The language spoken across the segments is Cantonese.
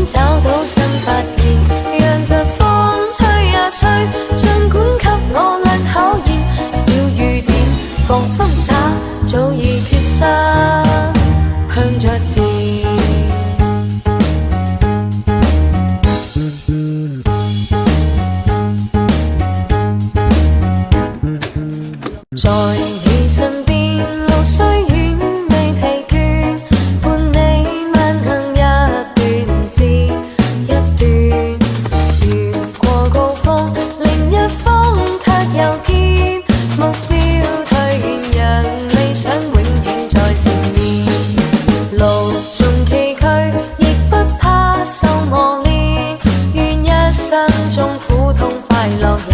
天找到新發現，讓疾風吹呀吹，儘管給我倆考驗。小雨點，放心灑，早已決心向着前。在你身邊，路雖遠未疲倦，伴你慢行一段接一段。越過高峰，另一方卻又見目標退遠，讓理想永遠在前面。路縱崎嶇，亦不怕受磨練，願一生中苦痛快樂也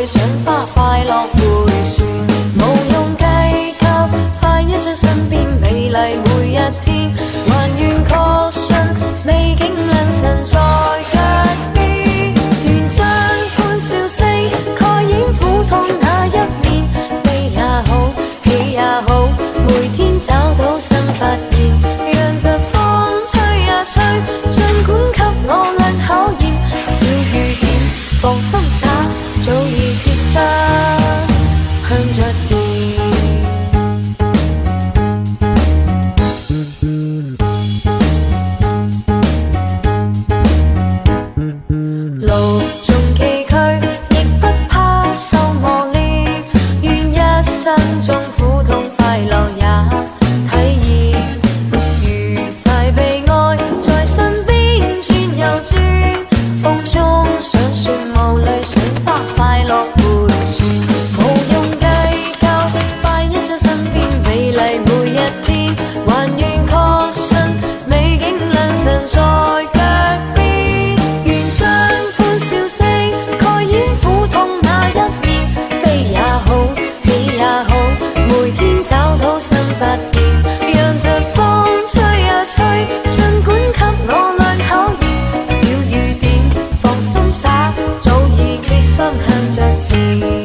想花快樂迴旋，無用計較，快一想身邊美麗每一天，還願確信美景良辰在腳邊，願將歡笑聲蓋掩苦痛那一面，悲也好，喜也好，每天找到新發現，讓疾風吹呀吹，儘管給我倆考驗。小雨點，放心灑，早已決心向着前。路縱崎嶇，亦不怕受磨練，願一生中苦痛快樂也體驗。愉快被愛在身邊轉又轉，風中想說無淚，想花快樂迴旋，無用計較，快一想身邊美麗每一天，還願確信美景良辰在腳邊，願將歡笑聲蓋掩苦痛那一面，悲也好，喜也好，每天找到新發現，讓疾風吹呀吹，儘管給我倆考驗。小雨點，放心灑，早已決心向着前。